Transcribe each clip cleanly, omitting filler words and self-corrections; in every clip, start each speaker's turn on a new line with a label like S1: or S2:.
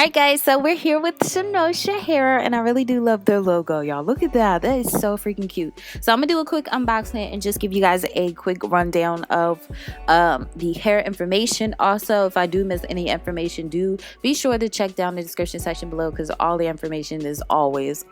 S1: Alright guys, so we're here with Cynosure Hair, and I really do love their logo, y'all. Look at that. That is so freaking cute. So I'm gonna do a quick unboxing and just give you guys a quick rundown of the hair information. Also, if I do miss any information, do be sure to check down the description section below, because all the information is always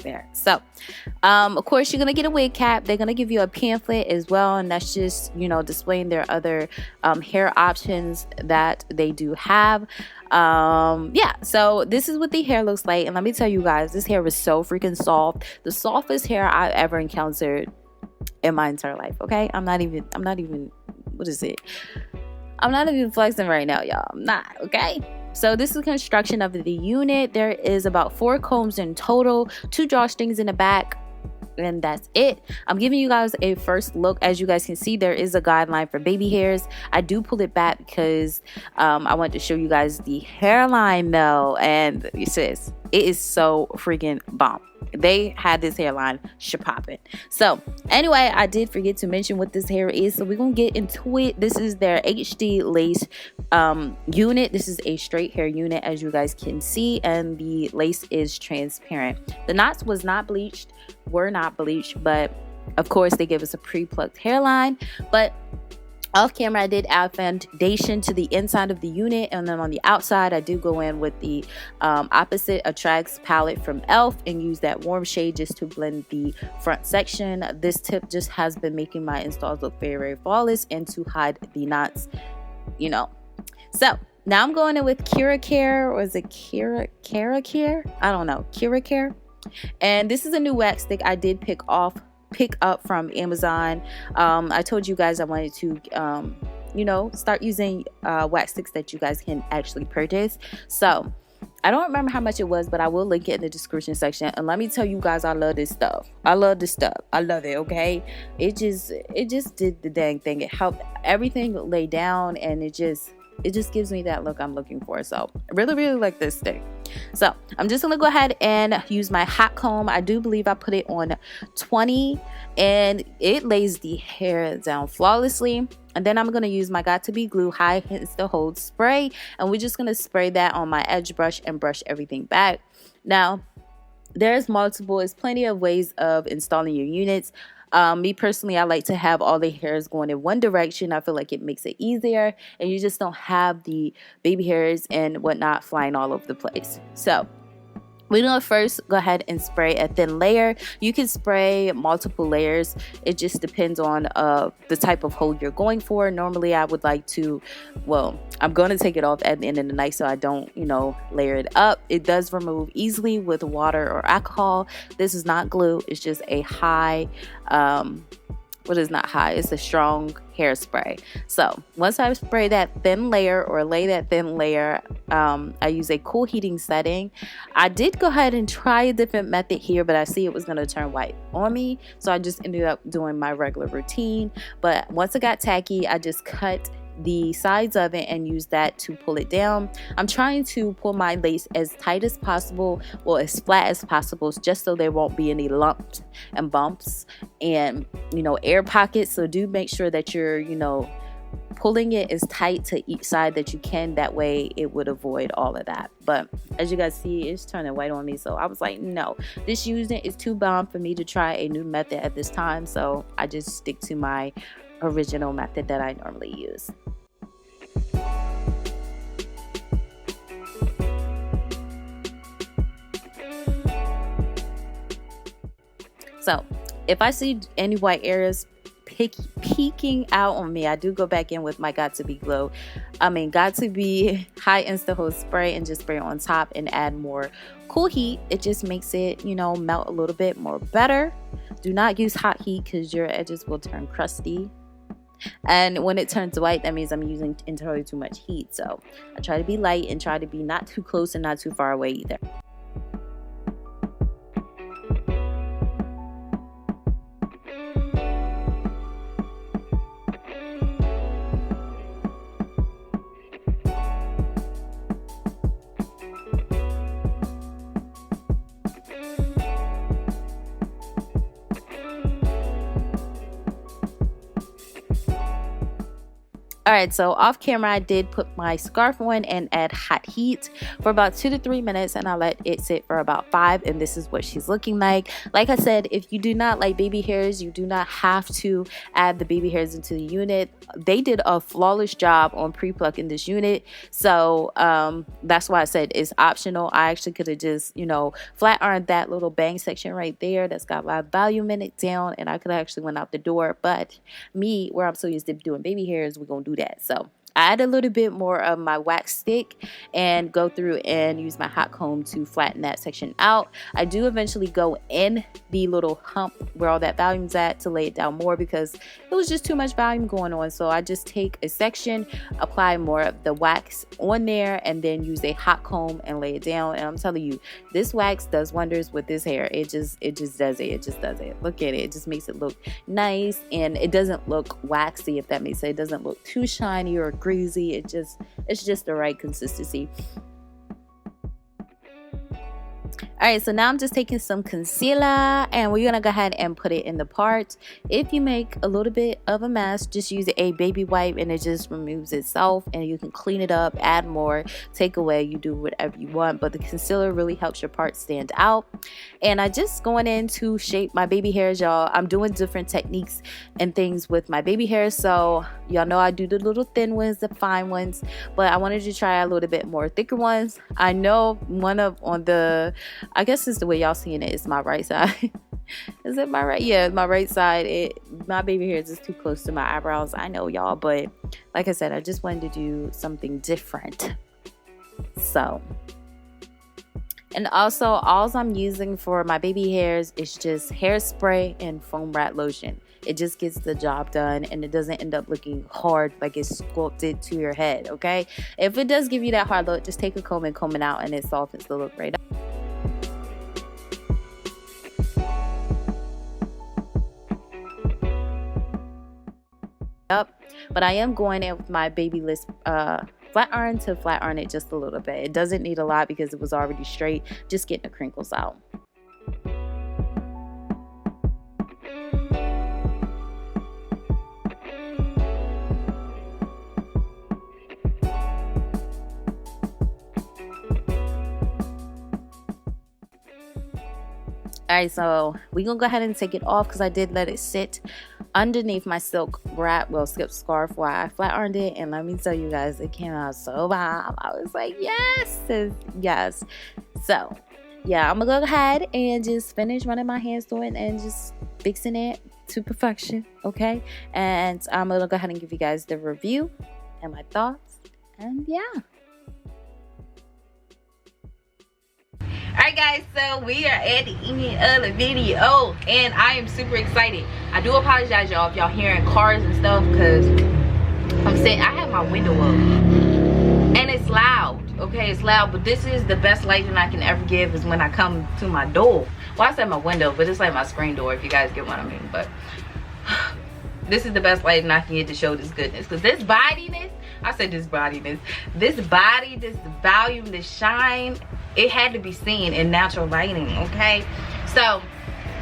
S1: there. So of course, you're gonna get a wig cap. They're gonna give you a pamphlet as well, and that's just, you know, displaying their other hair options that they do have. Yeah, so this is what the hair looks like, and let me tell you guys, this hair is so freaking soft. The softest hair I've ever encountered in my entire life. Okay, I'm not even what is it, I'm not even flexing right now, y'all. I'm not. Okay, so this is the construction of the unit. There is about 4 combs in total, 2 drawstrings in the back, and that's it. I'm giving you guys a first look. As you guys can see, there is a guideline for baby hairs. I do pull it back because I want to show you guys the hairline though, and it says it is so freaking bomb. They had this hairline popping. So anyway, I did forget to mention what this hair is, so we're gonna get into it. This is their HD lace unit. This is a straight hair unit, as you guys can see, and the lace is transparent. The knots were not bleached, but of course they give us a pre-plucked hairline. But off camera, I did add foundation to the inside of the unit, and then on the outside I do go in with the Opposite Attracts palette from e.l.f. and use that warm shade just to blend the front section. This tip just has been making my installs look very flawless and to hide the knots, you know. So now I'm going in with 𝚑𝚑, or is it 𝚑𝚑? I don't know, 𝚑𝚑. And this is a new wax stick I did pick up from Amazon. I told you guys I wanted to you know, start using wax sticks that you guys can actually purchase. So I don't remember how much it was, but I will link it in the description section. And let me tell you guys, I love this stuff. I love it. Okay, it just did the dang thing. It helped everything lay down, and it just gives me that look I'm looking for. So I really like this stick. So I'm just gonna go ahead and use my hot comb. I do believe I put it on 20, and it lays the hair down flawlessly. And then I'm gonna use my got2b glue high Insta hold spray, and we're just gonna spray that on my edge brush and brush everything back. Now there's plenty of ways of installing your units. Me personally, I like to have all the hairs going in one direction. I feel like it makes it easier, and you just don't have the baby hairs and whatnot flying all over the place. So we're gonna first go ahead and spray a thin layer. You can spray multiple layers. It just depends on the type of hold you're going for. Normally I would like to, well, I'm gonna take it off at the end of the night so I don't, you know, layer it up. It does remove easily with water or alcohol. This is not glue. It's just a high it's a strong hairspray. So once I spray that thin layer, or lay that thin layer, I use a cool heating setting. I did go ahead and try a different method here, but I see it was going to turn white on me, so I just ended up doing my regular routine. But once it got tacky, I just cut the sides of it and use that to pull it down. I'm trying to pull my lace as tight as possible, or as flat as possible, just so there won't be any lumps and bumps and, you know, air pockets. So do make sure that you're, you know, pulling it as tight to each side that you can. That way it would avoid all of that. But as you guys see, it's turning white on me, so I was like, no, this unit is too bomb for me to try a new method at this time. So I just stick to my original method that I normally use. So if I see any white areas peeking out on me, I do go back in with my got2b high Insta hold spray, and just spray it on top and add more cool heat. It just makes it, you know, melt a little bit more better. Do not use hot heat because your edges will turn crusty. And when it turns white, that means I'm using entirely too much heat. So I try to be light and try to be not too close and not too far away either. Alright, so off camera I did put my scarf on and add hot heat for about 2 to 3 minutes, and I let it sit for about 5, and this is what she's looking like. Like I said, if you do not like baby hairs, you do not have to add the baby hairs into the unit. They did a flawless job on pre-plucking this unit, so that's why I said it's optional. I actually could have just, you know, flat ironed that little bang section right there that's got a lot of volume in it down, and I could have actually went out the door. But me, where I'm so used to doing baby hairs, we're gonna do that. So I add a little bit more of my wax stick and go through and use my hot comb to flatten that section out. I do eventually go in the little hump where all that volume's at to lay it down more, because it was just too much volume going on. So I just take a section, apply more of the wax on there, and then use a hot comb and lay it down. And I'm telling you, this wax does wonders with this hair. It just does it. It just does it. Look at it. It just makes it look nice, and it doesn't look waxy, if that makes sense. It doesn't look too shiny or greasy. It's just the right consistency. Alright, so now I'm just taking some concealer and we're gonna go ahead and put it in the parts. If you make a little bit of a mess, just use a baby wipe and it just removes itself, and you can clean it up, add more, take away, you do whatever you want, but the concealer really helps your parts stand out. And I just going in to shape my baby hairs, y'all. I'm doing different techniques and things with my baby hairs, so y'all know I do the little thin ones, the fine ones, but I wanted to try a little bit more thicker ones. I know one of on the, I guess it's the way y'all seeing it, it's my right side. Is it my right? Yeah, my right side. My baby hairs is too close to my eyebrows. I know, y'all, but like I said, I just wanted to do something different. So, and also all I'm using for my baby hairs is just hairspray and foam wrap lotion. It just gets the job done, and it doesn't end up looking hard like it's sculpted to your head, okay? If it does give you that hard look, just take a comb and comb it out, and it softens the look right up. But I am going in with my Babyliss flat iron to flat iron it just a little bit. It doesn't need a lot because it was already straight, just getting the crinkles out. Alright, so we're gonna go ahead and take it off because I did let it sit underneath my silk wrap, silk scarf, while I flat ironed it, and let me tell you guys, it came out so bomb. I was like, yes, yes. So yeah, I'm gonna go ahead and just finish running my hands through it and just fixing it to perfection, okay? And I'm gonna go ahead and give you guys the review and my thoughts, and yeah. Alright guys, so we are at the end of the video and I am super excited. I do apologize, y'all, if y'all hearing cars and stuff, because I'm saying I have my window up and it's loud, okay? It's loud, but this is the best lighting I can ever give is when I come to my door. Well, I said my window, but it's like my screen door, if you guys get what I mean. But this is the best lighting I can get to show this goodness, because this bodiness, I said this bodiness, this body, this volume, this shine, it had to be seen in natural lighting, okay? So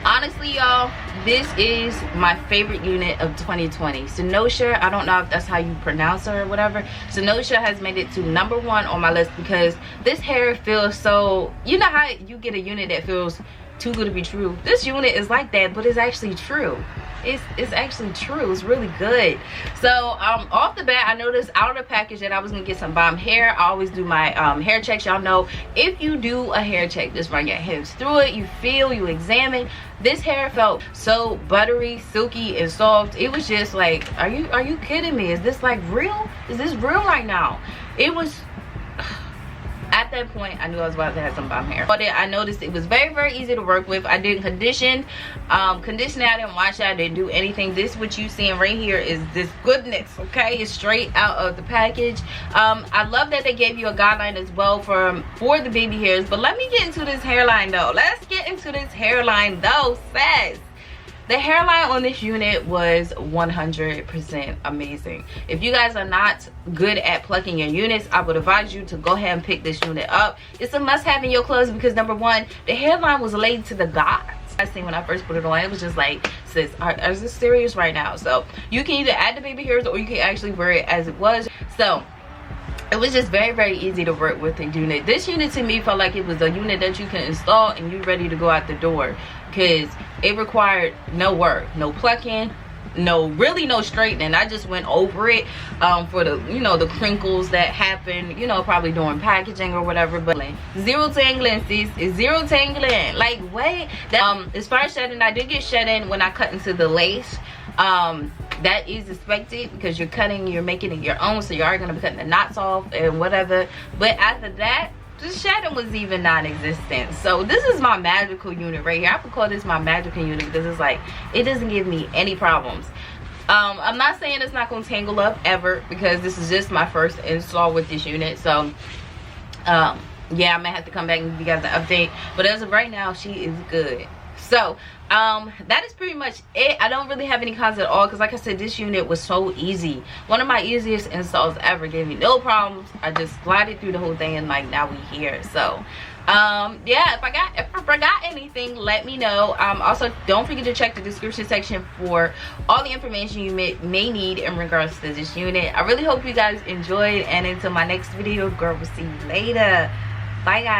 S1: honestly, y'all, this is my favorite unit of 2020. Cynosure, I don't know if that's how you pronounce her or whatever. Cynosure has made it to #1 on my list because this hair feels so, you know how you get a unit that feels too good to be true? This unit is like that, but it's actually true. It's actually true. It's really good. So off the bat, I noticed out of the package that I was gonna get some bomb hair. I always do my hair checks. Y'all know, if you do a hair check, just run your hands through it, you feel, you examine. This hair felt so buttery, silky, and soft. It was just like, are you kidding me? Is this like real? Is this real right now? It was, at that point, I knew I was about to have some bomb hair. But I noticed it was very, very easy to work with. I didn't condition. Conditioning, I didn't wash it. I didn't do anything. This, what you seeing right here, is this goodness, okay? It's straight out of the package. I love that they gave you a guideline as well for the baby hairs. But let me get into this hairline, though. Let's get into this hairline, though, sis. The hairline on this unit was 100% amazing. If you guys are not good at plucking your units, I would advise you to go ahead and pick this unit up. It's a must-have in your clothes because, #1, the hairline was laid to the gods. I seen when I first put it on, it was just like, sis, is this serious right now? So you can either add the baby hairs or you can actually wear it as it was. So it was just very, very easy to work with the unit. This unit to me felt like it was a unit that you can install and you're ready to go out the door, because it required no work, no plucking, really no straightening. I just went over it for the, you know, the crinkles that happen, you know, probably during packaging or whatever. But zero tangling, sis. It's zero tangling. Like, wait, that as far as shedding, I did get shedding when I cut into the lace. That is expected because you're making it your own, so you are going to be cutting the knots off and whatever. But after that, the shedding was even non-existent. So this is my magical unit right here. I would call this my magical unit because it's like, it doesn't give me any problems. I'm not saying it's not going to tangle up ever, because this is just my first install with this unit. So yeah, I may have to come back and give you guys an update, but as of right now, she is good. So that is pretty much it. I don't really have any cons at all, because like I said, this unit was so easy. One of my easiest installs ever. Gave me no problems. I just glided through the whole thing and like now we here. So yeah, if I forgot anything, let me know. Also, don't forget to check the description section for all the information you may need in regards to this unit. I really hope you guys enjoyed, and until my next video, girl, we'll see you later. Bye guys.